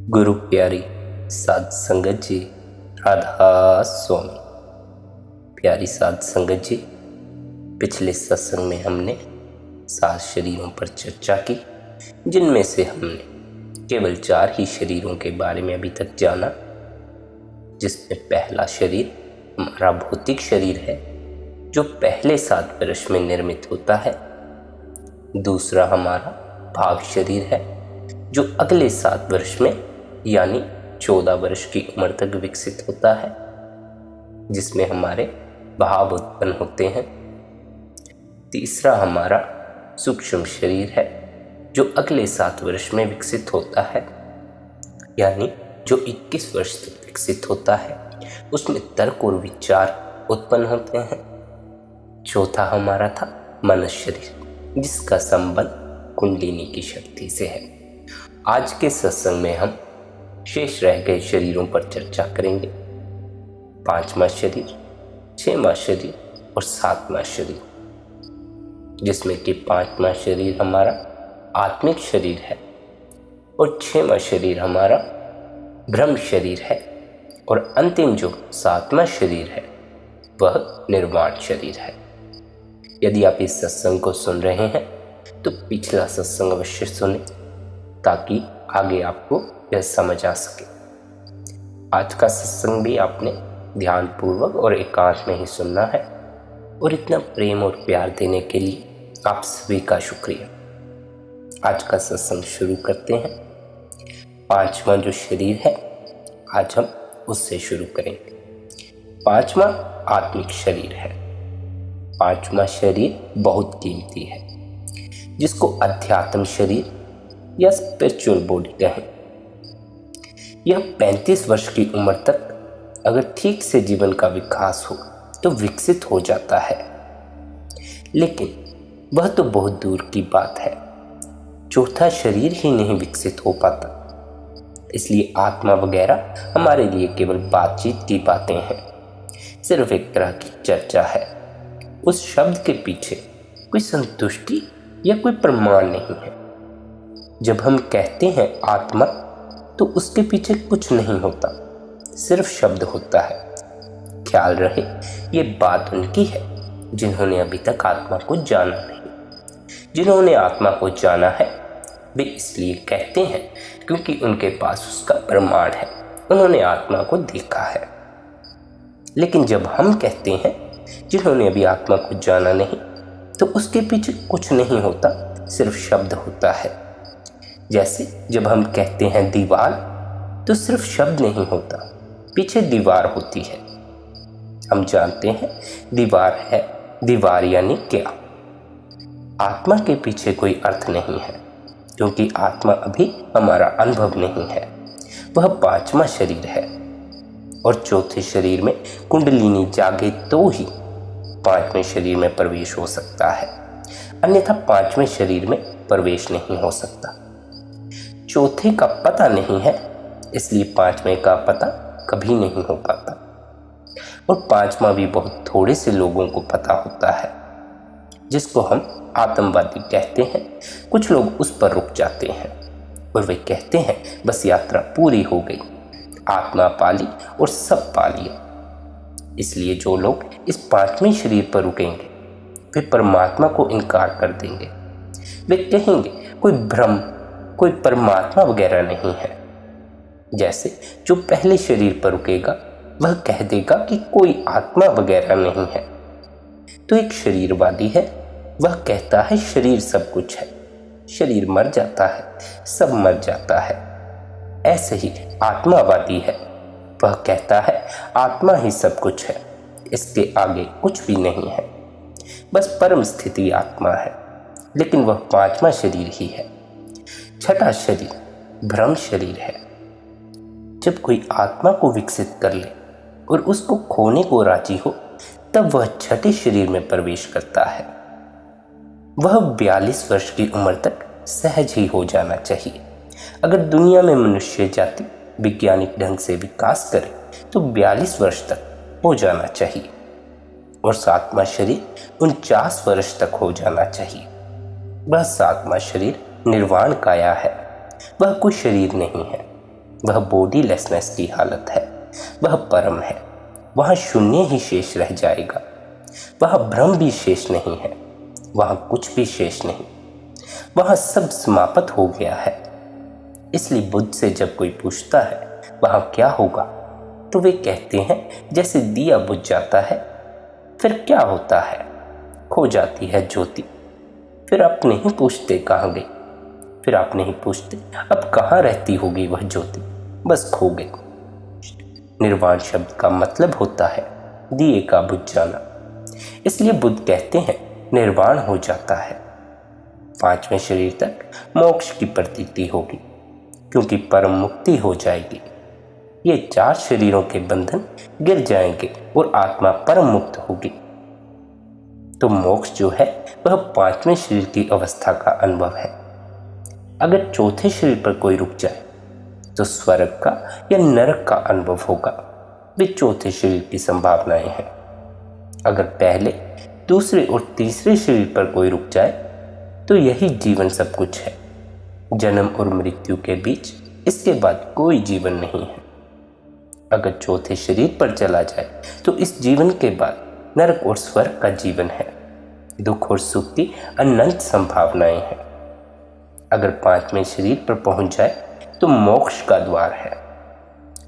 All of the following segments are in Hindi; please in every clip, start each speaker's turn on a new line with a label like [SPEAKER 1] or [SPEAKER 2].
[SPEAKER 1] गुरु प्यारी साध संगत जी, राधा स्वामी। प्यारी साध संगत जी, पिछले सत्संग में हमने 7 शरीरों पर चर्चा की, जिनमें से हमने केवल 4 ही शरीरों के बारे में अभी तक जाना। जिसमें पहला शरीर हमारा भौतिक शरीर है, जो पहले 7 वर्ष में निर्मित होता है। दूसरा हमारा भाव शरीर है, जो अगले 7 वर्ष में यानी 14 वर्ष की उम्र तक विकसित होता है, जिसमें हमारे भाव उत्पन्न होते हैं। तीसरा हमारा सूक्ष्म शरीर है, जो अगले 7 वर्ष में विकसित होता है, यानी जो 21 वर्ष तक विकसित होता है। उसमें तर्क और विचार उत्पन्न होते हैं। चौथा हमारा था मन शरीर, जिसका संबंध कुंडलिनी की शक्ति से है। आज के सत्संग में हम शेष रह गए शरीरों पर चर्चा करेंगे। 5वां शरीर, 6वां शरीर और 7वां शरीर, जिसमें कि 5वां शरीर हमारा आत्मिक शरीर है और 6वां शरीर हमारा ब्रह्म शरीर है और अंतिम जो 7वां शरीर है वह निर्वाण शरीर है। यदि आप इस सत्संग को सुन रहे हैं तो पिछला सत्संग अवश्य सुने, ताकि आगे आपको यह समझ आ सके। आज का सत्संग भी आपने ध्यानपूर्वक और एकांत में ही सुनना है, और इतना प्रेम और प्यार देने के लिए आप सभी का शुक्रिया। आज का सत्संग शुरू करते हैं। 5वां जो शरीर है, आज हम उससे शुरू करेंगे। 5वां आत्मिक शरीर है। 5वां शरीर बहुत कीमती है, जिसको अध्यात्म शरीर या स्पिरिचुअल बॉडी कहें। यह 35 वर्ष की उम्र तक अगर ठीक से जीवन का विकास हो तो विकसित हो जाता है, लेकिन वह तो बहुत दूर की बात है। चौथा शरीर ही नहीं विकसित हो पाता। इसलिए आत्मा वगैरह हमारे लिए केवल बातचीत की बातें हैं, सिर्फ एक तरह की चर्चा है। उस शब्द के पीछे कोई संतुष्टि या कोई प्रमाण नहीं है। जब हम कहते हैं आत्मा, तो उसके पीछे कुछ नहीं होता, सिर्फ शब्द होता है। ख्याल रहे, ये बात उनकी है जिन्होंने अभी तक आत्मा को जाना नहीं। जिन्होंने आत्मा को जाना है वे इसलिए कहते हैं क्योंकि उनके पास उसका प्रमाण है, उन्होंने आत्मा को देखा है। लेकिन जब हम कहते हैं जिन्होंने अभी आत्मा को जाना नहीं, तो उसके पीछे कुछ नहीं होता, सिर्फ शब्द होता है। जैसे जब हम कहते हैं दीवार, तो सिर्फ शब्द नहीं होता, पीछे दीवार होती है। हम जानते हैं दीवार है, दीवार यानी क्या। आत्मा के पीछे कोई अर्थ नहीं है, क्योंकि आत्मा अभी हमारा अनुभव नहीं है। वह 5वां शरीर है, और चौथे शरीर में कुंडलिनी जागे तो ही 5वें शरीर में प्रवेश हो सकता है, अन्यथा 5वें शरीर में प्रवेश नहीं हो सकता। चौथे का पता नहीं है, इसलिए 5वें का पता कभी नहीं हो पाता। और 5वां भी बहुत थोड़े से लोगों को पता होता है, जिसको हम आत्मवादी कहते हैं। कुछ लोग उस पर रुक जाते हैं और वे कहते हैं बस यात्रा पूरी हो गई, आत्मा पाली और सब पा लिया। इसलिए जो लोग इस 5वें शरीर पर रुकेंगे वे परमात्मा को इनकार कर देंगे। वे कहेंगे कोई ब्रह्म, कोई परमात्मा वगैरह नहीं है। जैसे जो पहले शरीर पर रुकेगा वह कह देगा कि कोई आत्मा वगैरह नहीं है। तो एक शरीरवादी है, वह कहता है शरीर सब कुछ है, शरीर मर जाता है, सब मर जाता है। ऐसे ही आत्मावादी है, वह कहता है आत्मा ही सब कुछ है, इसके आगे कुछ भी नहीं है, बस परम स्थिति आत्मा है। लेकिन वह 5वां शरीर ही है। 6ठा शरीर ब्रह्म शरीर है। जब कोई आत्मा को विकसित कर ले और उसको खोने को राजी हो, तब वह 6ठे शरीर में प्रवेश करता है। वह 42 वर्ष की उम्र तक सहज ही हो जाना चाहिए। अगर दुनिया में मनुष्य जाति वैज्ञानिक ढंग से विकास करे तो 42 वर्ष तक हो जाना चाहिए, और 7वां शरीर 49 वर्ष तक हो जाना चाहिए। वह 7वां शरीर निर्वाण काया है, वह कोई शरीर नहीं है। वह बॉडीलेसनेस की हालत है, वह परम है। वहाँ शून्य ही शेष रह जाएगा, वहाँ भ्रम भी शेष नहीं है, वहाँ कुछ भी शेष नहीं, वहाँ सब समाप्त हो गया है। इसलिए बुद्ध से जब कोई पूछता है वहाँ क्या होगा, तो वे कहते हैं जैसे दिया बुझ जाता है, फिर क्या होता है, खो जाती है ज्योति। फिर आप नहीं पूछते कहाँ गई, फिर आप नहीं पूछते अब कहाँ रहती होगी वह ज्योति, बस खो गई। निर्वाण शब्द का मतलब होता है दिए का बुझ जाना। इसलिए बुद्ध कहते हैं निर्वाण हो जाता है। 5वें शरीर तक मोक्ष की प्रतीति होगी, क्योंकि परम मुक्ति हो जाएगी। ये 4 शरीरों के बंधन गिर जाएंगे और आत्मा परम मुक्त होगी। तो मोक्ष जो है वह 5वें शरीर की अवस्था का अनुभव है। अगर 4थे शरीर पर कोई रुक जाए तो स्वर्ग का या नरक का अनुभव होगा। वे 4थे शरीर की संभावनाएं हैं। अगर पहले, दूसरे और तीसरे शरीर पर कोई रुक जाए तो यही जीवन सब कुछ है। जन्म और मृत्यु के बीच इसके बाद कोई जीवन नहीं है। अगर 4थे शरीर पर चला जाए तो इस जीवन के बाद नरक और स्वर्ग का जीवन है। दुख और सुख की अनंत संभावनाएं हैं। अगर 5वें शरीर पर पहुंच जाए तो मोक्ष का द्वार है।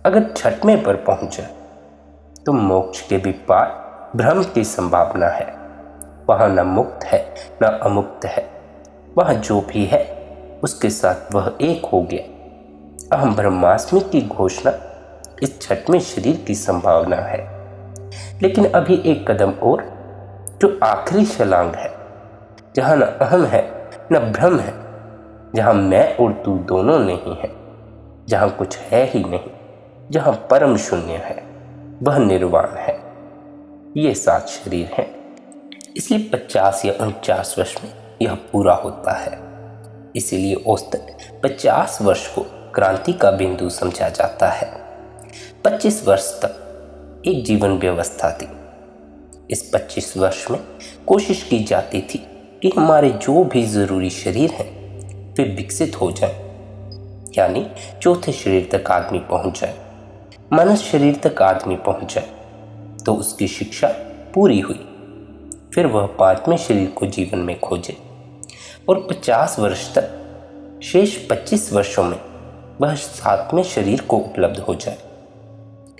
[SPEAKER 1] अगर 6वें पर पहुंच जाए तो मोक्ष के भी पार भ्रम की संभावना है। वहां न मुक्त है न अमुक्त है, वहां जो भी है उसके साथ वह एक हो गया। अहम ब्रह्मास्मि की घोषणा इस 6वें शरीर की संभावना है। लेकिन अभी एक कदम और, जो आखिरी छलांग है, जहां न अहम है न भ्रम है, जहां मैं और तू दोनों नहीं है, जहां कुछ है ही नहीं, जहां परम शून्य है, वह निर्वाण है। ये 7 शरीर हैं। इसलिए 50 या 49 वर्ष में यह पूरा होता है। इसीलिए औसतन 50 वर्ष को क्रांति का बिंदु समझा जाता है। 25 वर्ष तक एक जीवन व्यवस्था थी। इस 25 वर्ष में कोशिश की जाती थी कि हमारे जो भी जरूरी शरीर हैं वे विकसित हो जाएं, यानी 4थे शरीर तक आदमी पहुंच जाए, मनुष्य शरीर तक आदमी पहुंच जाए तो उसकी शिक्षा पूरी हुई। फिर वह 5वें शरीर को जीवन में खोजे और 50 वर्ष तक, शेष 25 वर्षों में वह 7वें शरीर को उपलब्ध हो जाए।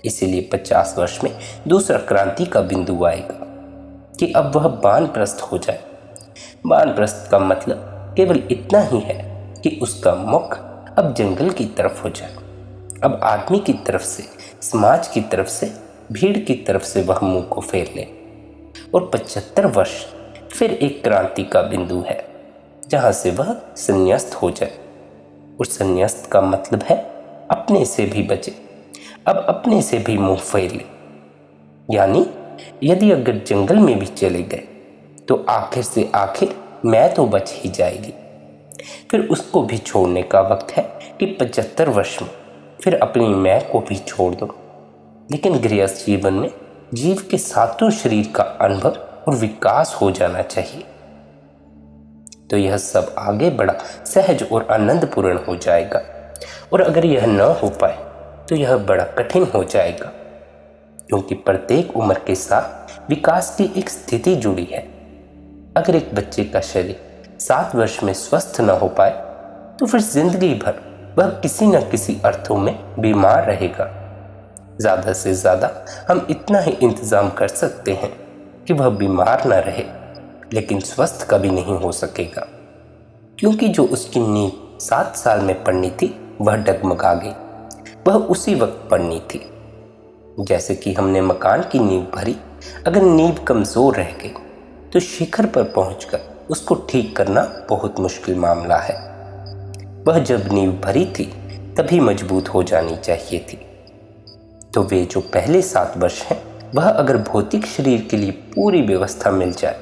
[SPEAKER 1] इसीलिए 50 वर्ष में दूसरा क्रांति का बिंदु आएगा कि अब वह वानप्रस्थ हो जाए। वानप्रस्थ का मतलब केवल इतना ही है कि उसका मुख अब जंगल की तरफ हो जाए। अब आदमी की तरफ से, समाज की तरफ से, भीड़ की तरफ से वह मुंह को फेर ले। और 75 वर्ष फिर एक क्रांति का बिंदु है जहां से वह संन्यास्त हो जाए। और संन्यास्त का मतलब है अपने से भी बचे, अब अपने से भी मुंह फेर ले। यानी यदि अगर जंगल में भी चले गए तो आखिर से आखिर मैं तो बच ही जाएगी। फिर उसको भी छोड़ने का वक्त है कि 75 वर्ष में फिर अपनी मैं को भी छोड़ दो। लेकिन गृहस्थ जीवन में जीव के 7 शरीर का अनुभव और विकास हो जाना चाहिए, तो यह सब आगे बड़ा सहज और आनंदपूर्ण हो जाएगा। और अगर यह न हो पाए तो यह बड़ा कठिन हो जाएगा, क्योंकि प्रत्येक उम्र के साथ विकास की एक स्थिति जुड़ी है। अगर एक बच्चे का शरीर 7 वर्ष में स्वस्थ न हो पाए तो फिर जिंदगी भर वह किसी न किसी अर्थों में बीमार रहेगा। ज़्यादा से ज़्यादा हम इतना ही इंतज़ाम कर सकते हैं कि वह बीमार न रहे, लेकिन स्वस्थ कभी नहीं हो सकेगा, क्योंकि जो उसकी नींव 7 साल में पड़नी थी वह डगमगा गई। वह उसी वक्त पड़नी थी। जैसे कि हमने मकान की नींव भरी, अगर नींव कमज़ोर रह गई तो शिखर पर पहुंचकर उसको ठीक करना बहुत मुश्किल मामला है। वह जब नींव भरी थी तभी मजबूत हो जानी चाहिए थी। तो वे जो पहले 7 वर्ष हैं, वह अगर भौतिक शरीर के लिए पूरी व्यवस्था मिल जाए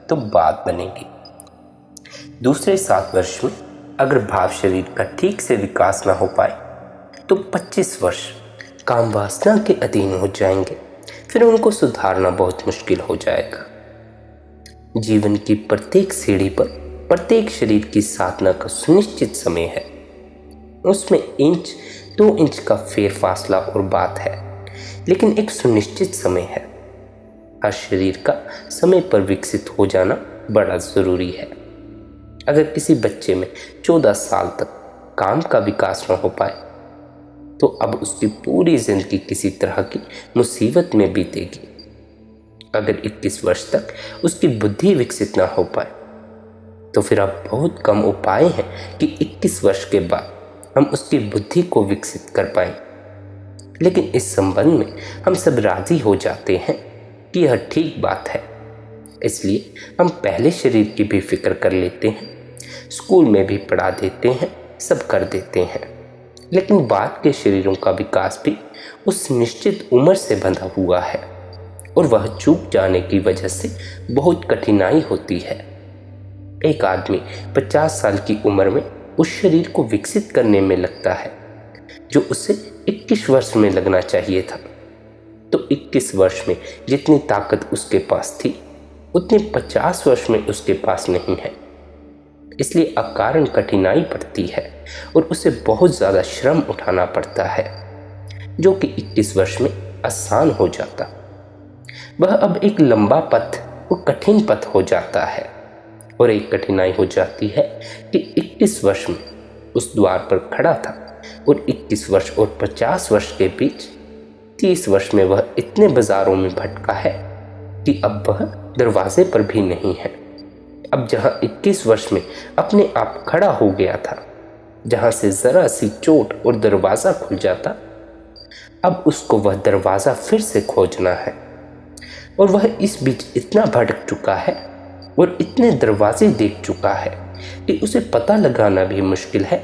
[SPEAKER 1] तो बात बनेगी। दूसरे 7 वर्ष में अगर भाव शरीर का ठीक से विकास ना हो पाए तो 25 वर्ष काम वासना के अधीन हो जाएंगे। फिर उनको सुधारना बहुत मुश्किल हो जाएगा। जीवन की प्रत्येक सीढ़ी पर प्रत्येक शरीर की साधना का सुनिश्चित समय है। उसमें 1-2 इंच का फेर फासला और बात है, लेकिन एक सुनिश्चित समय है। हर शरीर का समय पर विकसित हो जाना बड़ा ज़रूरी है। अगर किसी बच्चे में 14 साल तक काम का विकास न हो पाए तो अब उसकी पूरी जिंदगी किसी तरह की मुसीबत में बीतेगी। अगर 21 वर्ष तक उसकी बुद्धि विकसित न हो पाए तो फिर अब बहुत कम उपाय हैं कि 21 वर्ष के बाद हम उसकी बुद्धि को विकसित कर पाएं। लेकिन इस संबंध में हम सब राजी हो जाते हैं कि यह ठीक बात है, इसलिए हम पहले शरीर की भी फिक्र कर लेते हैं, स्कूल में भी पढ़ा देते हैं, सब कर देते हैं। लेकिन बाद के शरीरों का विकास भी उस निश्चित उम्र से बंधा हुआ है और वह चूक जाने की वजह से बहुत कठिनाई होती है। एक आदमी 50 साल की उम्र में उस शरीर को विकसित करने में लगता है जो उसे 21 वर्ष में लगना चाहिए था, तो 21 वर्ष में जितनी ताकत उसके पास थी उतनी 50 वर्ष में उसके पास नहीं है। इसलिए अकारण कठिनाई पड़ती है और उसे बहुत ज़्यादा श्रम उठाना पड़ता है, जो कि 21 वर्ष में आसान हो जाता। वह अब एक लंबा पथ और कठिन पथ हो जाता है और एक कठिनाई हो जाती है कि 21 वर्ष में उस द्वार पर खड़ा था और 21 वर्ष और 50 वर्ष के बीच 30 वर्ष में वह इतने बाजारों में भटका है कि अब वह दरवाजे पर भी नहीं है। अब जहां 21 वर्ष में अपने आप खड़ा हो गया था, जहां से जरा सी चोट और दरवाज़ा खुल जाता, अब उसको वह दरवाज़ा फिर से खोजना है और वह इस बीच इतना भटक चुका है और इतने दरवाजे देख चुका है कि उसे पता लगाना भी मुश्किल है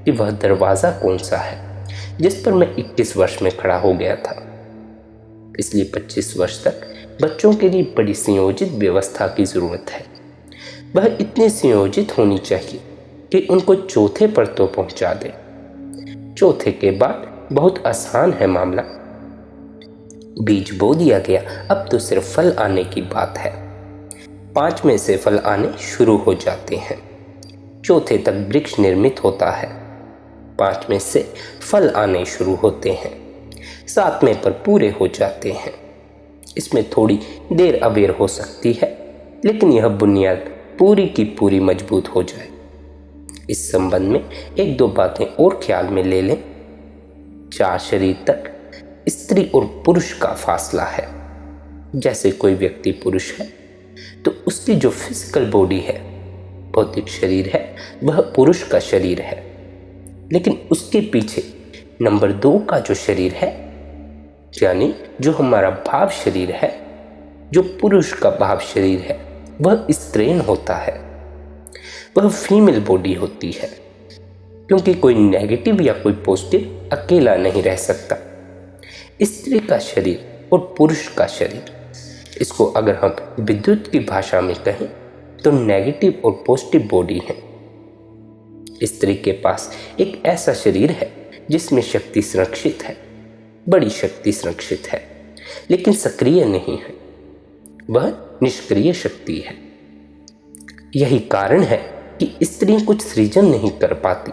[SPEAKER 1] कि वह दरवाज़ा कौन सा है जिस पर मैं 21 वर्ष में खड़ा हो गया था। इसलिए 25 वर्ष तक बच्चों के लिए बड़ी संयोजित व्यवस्था की ज़रूरत है। वह इतनी संयोजित होनी चाहिए कि उनको चौथे पर तो पहुंचा दे। चौथे के बाद बहुत आसान है मामला। बीज बो दिया गया, अब तो सिर्फ फल आने की बात है। 5 में से फल आने शुरू हो जाते हैं, चौथे तक वृक्ष निर्मित होता है, 5 में से फल आने शुरू होते हैं, 7वें पर पूरे हो जाते हैं। इसमें थोड़ी देर अबेर हो सकती है, लेकिन यह बुनियाद पूरी की पूरी मजबूत हो जाए। इस संबंध में 1-2 बातें और ख्याल में ले लें। 4 शरीर तक स्त्री और पुरुष का फासला है। जैसे कोई व्यक्ति पुरुष है तो उसकी जो फिजिकल बॉडी है, भौतिक शरीर है, वह पुरुष का शरीर है। लेकिन उसके पीछे नंबर 2 का जो शरीर है, यानी जो हमारा भाव शरीर है, जो पुरुष का भाव शरीर है, वह स्त्रीण होता है, वह फीमेल बॉडी होती है। क्योंकि कोई नेगेटिव या कोई पॉजिटिव अकेला नहीं रह सकता। स्त्री का शरीर और पुरुष का शरीर, इसको अगर हम विद्युत की भाषा में कहें तो नेगेटिव और पॉजिटिव बॉडी है। स्त्री के पास एक ऐसा शरीर है जिसमें शक्ति संरक्षित है, बड़ी शक्ति संरक्षित है, लेकिन सक्रिय नहीं है, वह निष्क्रिय शक्ति है। यही कारण है कि स्त्री कुछ सृजन नहीं कर पाती,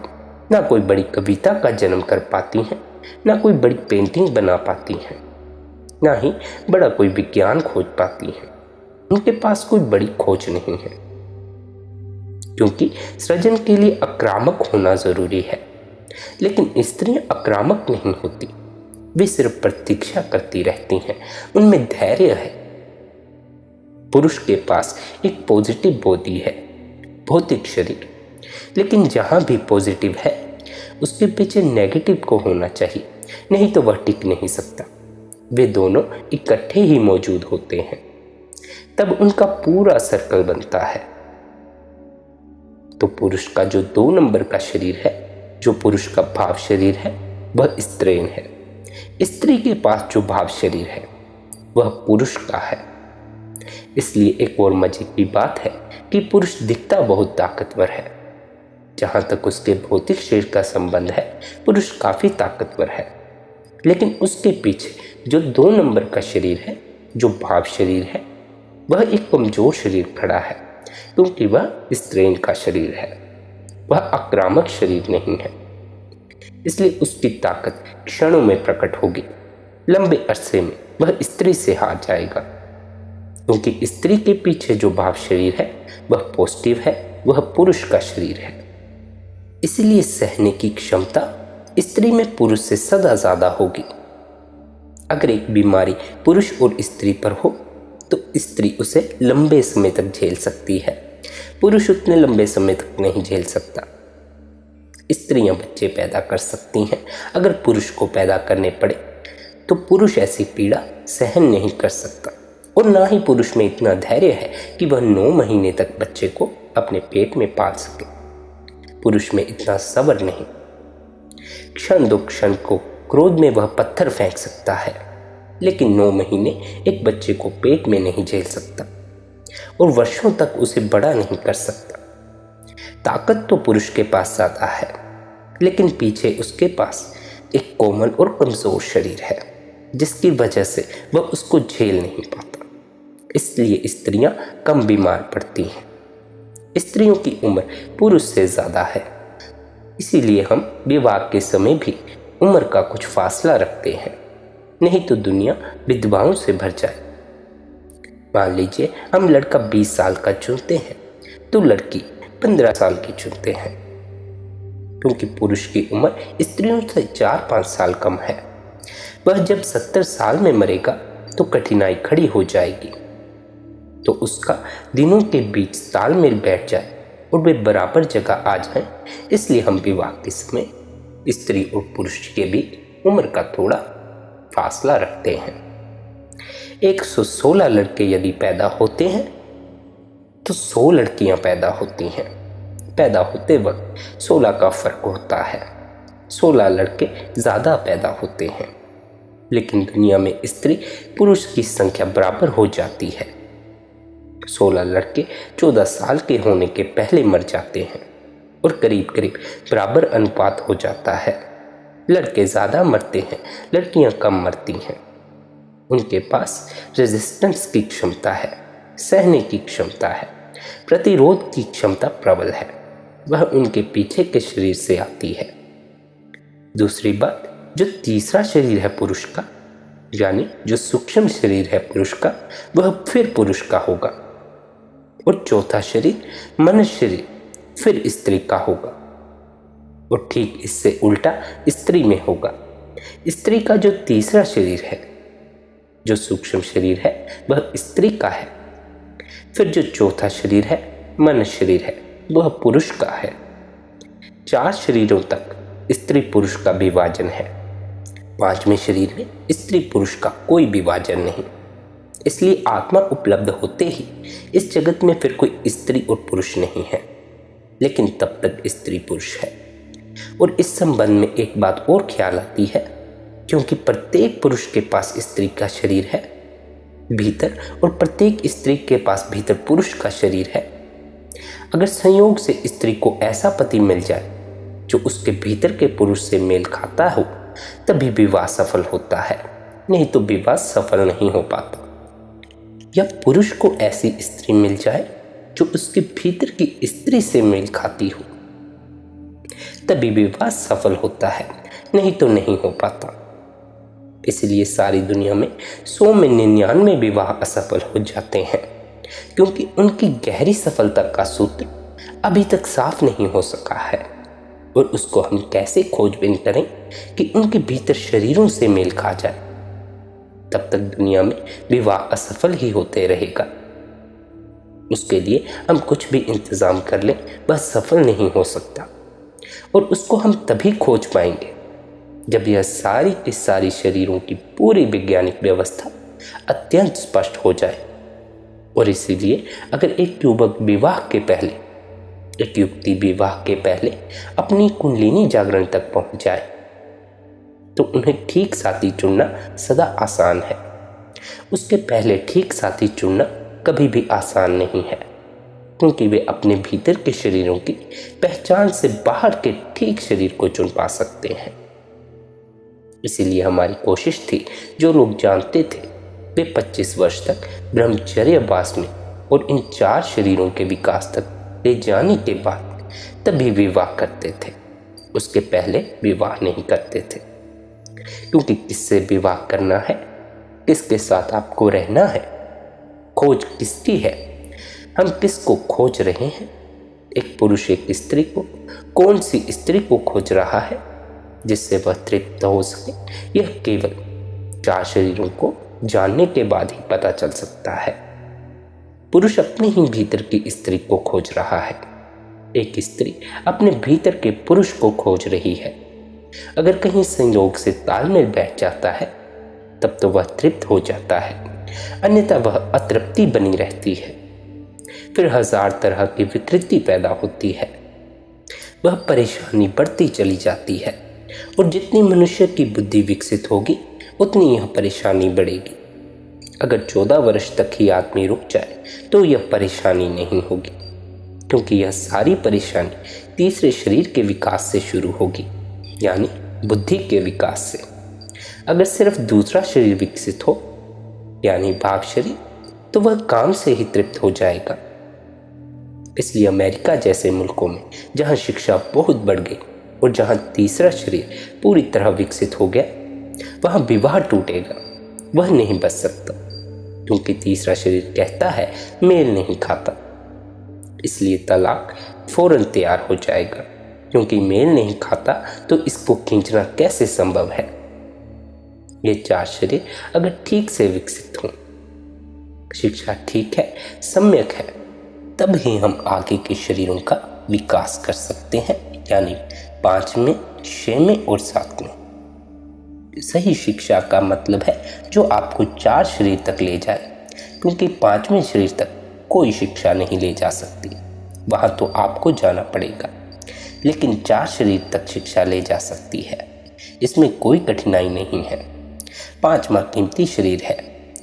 [SPEAKER 1] ना कोई बड़ी कविता का जन्म कर पाती हैं, ना कोई बड़ी पेंटिंग बना पाती हैं, ना ही बड़ा कोई विज्ञान खोज पाती हैं। उनके पास कोई बड़ी खोज नहीं है, क्योंकि सृजन के लिए आक्रामक होना जरूरी है। लेकिन स्त्रियां आक्रामक नहीं होती, वे सिर्फ प्रतीक्षा करती रहती हैं, उनमें धैर्य है। पुरुष के पास एक पॉजिटिव बॉडी है, भौतिक शरीर, लेकिन जहां भी पॉजिटिव है उसके पीछे नेगेटिव को होना चाहिए, नहीं तो वह टिक नहीं सकता। वे दोनों इकट्ठे ही मौजूद होते हैं, तब उनका पूरा सर्कल बनता है। तो पुरुष का जो 2 नंबर का शरीर है, जो पुरुष का भाव शरीर है, वह स्त्रीण है। स्त्री के पास जो भाव शरीर है वह पुरुष का है। इसलिए एक और मजे की बात है कि पुरुष दिखता बहुत ताकतवर है। जहां तक उसके भौतिक शरीर का संबंध है, पुरुष काफी ताकतवर है, लेकिन उसके पीछे जो 2 नंबर का शरीर है, जो भाव शरीर है, वह एक कमजोर शरीर खड़ा है, क्योंकि वह स्त्रीण का शरीर है, वह आक्रामक शरीर नहीं है। इसलिए उसकी ताकत क्षणों में प्रकट होगी। लंबे अरसे में वह स्त्री से हार जाएगा, क्योंकि स्त्री के पीछे जो भाव शरीर है वह पॉजिटिव है, वह पुरुष का शरीर है। इसलिए सहने की क्षमता स्त्री में पुरुष से सदा ज्यादा होगी। अगर एक बीमारी पुरुष और स्त्री पर हो तो स्त्री उसे लंबे समय तक झेल सकती है, पुरुष उतने लंबे समय तक नहीं झेल सकता। स्त्रियां बच्चे पैदा कर सकती हैं, अगर पुरुष को पैदा करने पड़े तो पुरुष ऐसी पीड़ा सहन नहीं कर सकता, और ना ही पुरुष में इतना धैर्य है कि वह 9 महीने तक बच्चे को अपने पेट में पाल सके। पुरुष में इतना सब्र नहीं। क्षण दो क्षण को क्रोध में वह पत्थर फेंक सकता है, लेकिन 9 महीने एक बच्चे को पेट में नहीं झेल सकता और वर्षों तक उसे बड़ा नहीं कर सकता। ताकत तो पुरुष के पास ज्यादा है, लेकिन पीछे उसके पास एक कोमल और कमजोर शरीर है, जिसकी वजह से वह उसको झेल नहीं पाता। इसलिए स्त्रियां कम बीमार पड़ती हैं। स्त्रियों की उम्र पुरुष से ज्यादा है, इसीलिए हम विवाह के समय भी उम्र का कुछ फासला रखते हैं, नहीं तो दुनिया विधवाओं से भर जाए। मान लीजिए हम लड़का 20 साल का चुनते हैं तो लड़की 15 साल की चुनते हैं, क्योंकि पुरुष की उम्र स्त्रियों से 4-5 साल कम है। वह जब 70 साल में मरेगा तो कठिनाई खड़ी हो जाएगी, तो उसका दिनों के बीच तालमेल बैठ जाए और वे बराबर जगह आ जाएं। इसलिए हम विवाह के समय स्त्री और पुरुष के बीच उम्र का थोड़ा फासला रखते हैं। 116 लड़के यदि पैदा होते हैं तो 100 लड़कियां पैदा होती हैं। पैदा होते वक्त 16 का फर्क होता है, 16 लड़के ज़्यादा पैदा होते हैं, लेकिन दुनिया में स्त्री पुरुष की संख्या बराबर हो जाती है। 16 लड़के 14 साल के होने के पहले मर जाते हैं और करीब करीब बराबर अनुपात हो जाता है। लड़के ज़्यादा मरते हैं, लड़कियां कम मरती हैं। उनके पास रेजिस्टेंस की क्षमता है, सहने की क्षमता है, प्रतिरोध की क्षमता प्रबल है, वह उनके पीछे के शरीर से आती है। दूसरी बात, जो तीसरा शरीर है पुरुष का, यानी जो सूक्ष्म शरीर है पुरुष का, वह फिर पुरुष का होगा, और चौथा शरीर मनुष्य शरीर फिर स्त्री का होगा, और ठीक इससे उल्टा स्त्री में होगा। स्त्री का जो तीसरा शरीर है, जो सूक्ष्म शरीर है, वह स्त्री का है। फिर जो चौथा शरीर है, मनुष्य शरीर है, वह पुरुष का है। 4 शरीरों तक स्त्री पुरुष का विभाजन है, 5वें शरीर में स्त्री पुरुष का कोई विभाजन नहीं। इसलिए आत्मा उपलब्ध होते ही इस जगत में फिर कोई स्त्री और पुरुष नहीं है, लेकिन तब तक स्त्री पुरुष है। और इस संबंध में एक बात और ख्याल आती है, क्योंकि प्रत्येक पुरुष के पास स्त्री का शरीर है भीतर, और प्रत्येक स्त्री के पास भीतर पुरुष का शरीर है। अगर संयोग से स्त्री को ऐसा पति मिल जाए जो उसके भीतर के पुरुष से मेल खाता हो, तभी विवाह सफल होता है, नहीं तो विवाह सफल नहीं हो पाता। या पुरुष को ऐसी स्त्री मिल जाए जो उसके भीतर की स्त्री से मेल खाती हो, तभी विवाह सफल होता है, नहीं तो नहीं हो पाता। इसलिए सारी दुनिया में 100 में 99 विवाह असफल हो जाते हैं, क्योंकि उनकी गहरी सफलता का सूत्र अभी तक साफ नहीं हो सका है, और उसको हम कैसे खोजबीन करें कि उनके भीतर शरीरों से मेल खा जाए। तब तक दुनिया में विवाह असफल ही होते रहेगा। उसके लिए हम कुछ भी इंतजाम कर लें, वह सफल नहीं हो सकता, और उसको हम तभी खोज पाएंगे जब यह सारी की सारी शरीरों की पूरी वैज्ञानिक व्यवस्था अत्यंत स्पष्ट हो जाए। और इसीलिए अगर एक युवक विवाह के पहले, एक युवती विवाह के पहले अपनी कुंडलिनी जागरण तक पहुंच जाए, तो उन्हें ठीक साथी चुनना सदा आसान है। उसके पहले ठीक साथी चुनना कभी भी आसान नहीं है, क्योंकि वे अपने भीतर के शरीरों की पहचान से बाहर के ठीक शरीर को चुन पा सकते हैं। इसीलिए हमारी कोशिश थी, जो लोग जानते थे वे 25 वर्ष तक ब्रह्मचर्यवास में और इन 4 शरीरों के विकास तक ले जाने के बाद तभी विवाह करते थे। उसके पहले विवाह नहीं करते थे, क्योंकि किससे विवाह करना है, किसके साथ आपको रहना है, खोज किसकी है, हम किसको खोज रहे हैं। एक पुरुष एक स्त्री को, कौन सी स्त्री को खोज रहा है जिससे वह तृप्त हो सके, यह केवल 4 शरीरों को जानने के बाद ही पता चल सकता है। पुरुष अपने ही भीतर की स्त्री को खोज रहा है, एक स्त्री अपने भीतर के पुरुष को खोज रही है। अगर कहीं संयोग से तालमेल बैठ जाता है तब तो वह तृप्त हो जाता है, अन्यथा वह अतृप्ति बनी रहती है। फिर 1000 तरह की विकृति पैदा होती है, वह परेशानी बढ़ती चली जाती है, और जितनी मनुष्य की बुद्धि विकसित होगी उतनी यह परेशानी बढ़ेगी। अगर 14 वर्ष तक ही आदमी रुक जाए तो यह परेशानी नहीं होगी, क्योंकि यह सारी परेशानी तीसरे शरीर के विकास से शुरू होगी, यानी बुद्धि के विकास से। अगर सिर्फ दूसरा शरीर विकसित हो, यानी भाव शरीर, तो वह काम से ही तृप्त हो जाएगा। इसलिए अमेरिका जैसे मुल्कों में जहां शिक्षा बहुत बढ़ गई और जहां तीसरा शरीर पूरी तरह विकसित हो गया, वहां विवाह टूटेगा, वह नहीं बच सकता, क्योंकि तीसरा शरीर कहता है मेल नहीं खाता। इसलिए तलाक फौरन तैयार हो जाएगा, क्योंकि मेल नहीं खाता तो इसको खींचना कैसे संभव है। ये 4 शरीर अगर ठीक से विकसित हों, शिक्षा ठीक है, सम्यक है, तब ही हम आगे के शरीरों का विकास कर सकते हैं, यानी 5 में, 6 में और 7 में। सही शिक्षा का मतलब है जो आपको 4 शरीर तक ले जाए, क्योंकि 5वें शरीर तक कोई शिक्षा नहीं ले जा सकती, वहां तो आपको जाना पड़ेगा। लेकिन 4 शरीर तक शिक्षा ले जा सकती है, इसमें कोई कठिनाई नहीं है। 5वां कीमती शरीर है,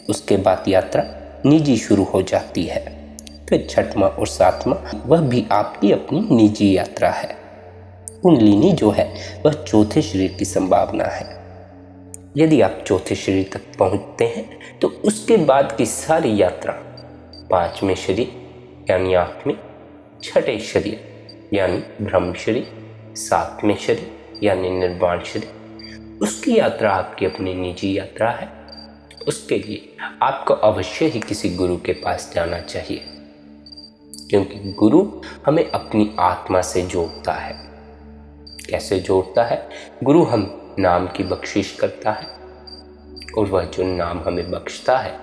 [SPEAKER 1] उसके बाद यात्रा निजी शुरू हो जाती है। फिर 6वां और 7वां वह भी आपकी अपनी निजी यात्रा है। कुंडलिनी जो है वह 4थे शरीर की संभावना है। यदि आप 4थे शरीर तक पहुंचते हैं तो उसके बाद की सारी यात्रा 5वें शरीर यानी आत्मिक, 6ठे शरीर यानी ब्रह्म शरीर, 7वें शरीर यानी निर्वाण शरीर, उसकी यात्रा आपकी अपनी निजी यात्रा है। उसके लिए आपको अवश्य ही किसी गुरु के पास जाना चाहिए, क्योंकि गुरु हमें अपनी आत्मा से जोड़ता है। कैसे जोड़ता है? गुरु हम नाम की बख्शिश करता है, और वह जो नाम हमें बख्शता है,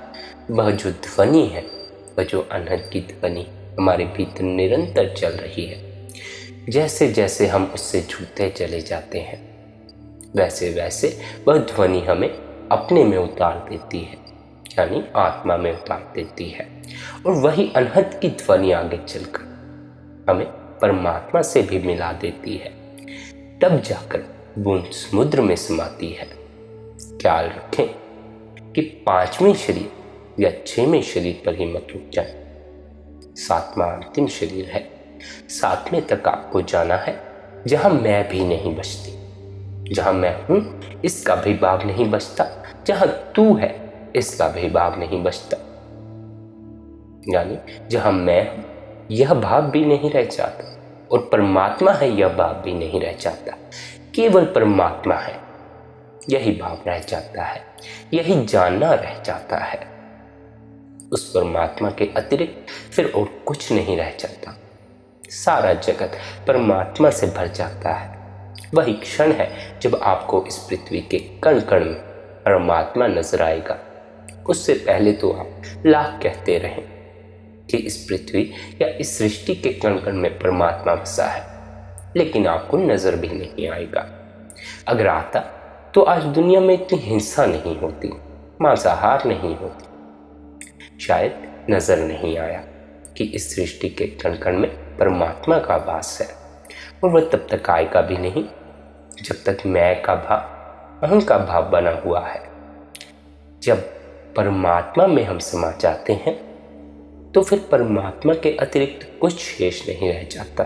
[SPEAKER 1] वह जो ध्वनि है, वह जो अनहद की ध्वनि हमारे भीतर निरंतर चल रही है, जैसे जैसे हम उससे जुड़ते चले जाते हैं, वैसे वैसे वह ध्वनि हमें अपने में उतार देती है, यानी आत्मा में उतार देती है। और वही अनहद की ध्वनि आगे चलकर हमें परमात्मा से भी मिला देती है। तब जाकर बूंद समुद्र में समाती है। ख्याल रखें कि 5वें शरीर या 6वें शरीर पर ही मत रुक जाए। 7वां अंतिम शरीर है। 7वें तक आपको जाना है, जहां मैं भी नहीं बचती, जहां मैं हूं इसका भी भाव नहीं बचता, जहां तू है इसका भी भाव नहीं बचता, यानी जहां मैं हूं यह भाव भी नहीं रह जाता, और परमात्मा है यह भाव भी नहीं रह जाता। केवल परमात्मा है यही भाव रह जाता है, यही जानना रह जाता है। उस परमात्मा के अतिरिक्त फिर और कुछ नहीं रह जाता। सारा जगत परमात्मा से भर जाता है। वही क्षण है जब आपको इस पृथ्वी के कण कण में परमात्मा नजर आएगा। उससे पहले तो आप लाख कहते रहें कि इस पृथ्वी या इस सृष्टि के कण कण में परमात्मा बसा है, लेकिन आपको नजर भी नहीं आएगा। अगर आता तो आज दुनिया में इतनी हिंसा नहीं होती, मांसाहार नहीं होती। शायद नजर नहीं आया कि इस सृष्टि के कण कण में परमात्मा का वास है, और वह तब तक आएगा भी नहीं जब तक मैं का भाव, अहं का भाव बना हुआ है। जब परमात्मा में हम समा जाते हैं तो फिर परमात्मा के अतिरिक्त कुछ शेष नहीं रह जाता।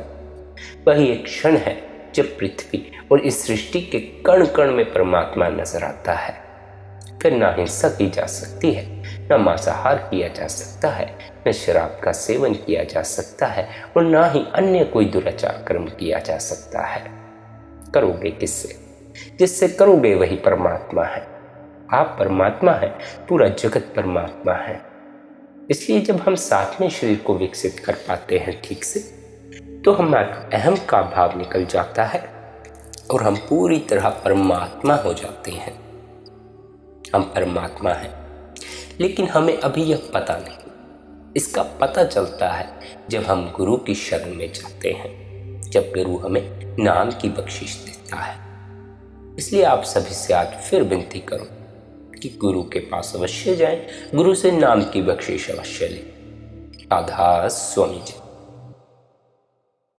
[SPEAKER 1] वही एक क्षण है जब पृथ्वी और इस सृष्टि के कण कण में परमात्मा नजर आता है। फिर ना हिंसा की जा सकती है, न मांसाहार किया जा सकता है, न शराब का सेवन किया जा सकता है, और ना ही अन्य कोई दुराचार कर्म किया जा सकता है। करोगे किससे? जिससे करोगे वही परमात्मा है। आप परमात्मा है, पूरा जगत परमात्मा है। इसलिए जब हम साथ में शरीर को विकसित कर पाते हैं ठीक से, तो हमारा अहम का भाव निकल जाता है और हम पूरी तरह परमात्मा हो जाते हैं। हम परमात्मा हैं, लेकिन हमें अभी यह पता नहीं। इसका पता चलता है जब हम गुरु की शरण में जाते हैं, जब गुरु हमें नाम की बख्शिश देता है। इसलिए आप सभी से आज फिर विनती करूं कि गुरु के पास अवश्य जाएं, गुरु से नाम की बख्शिश अवश्य लें। राधा स्वामी जी।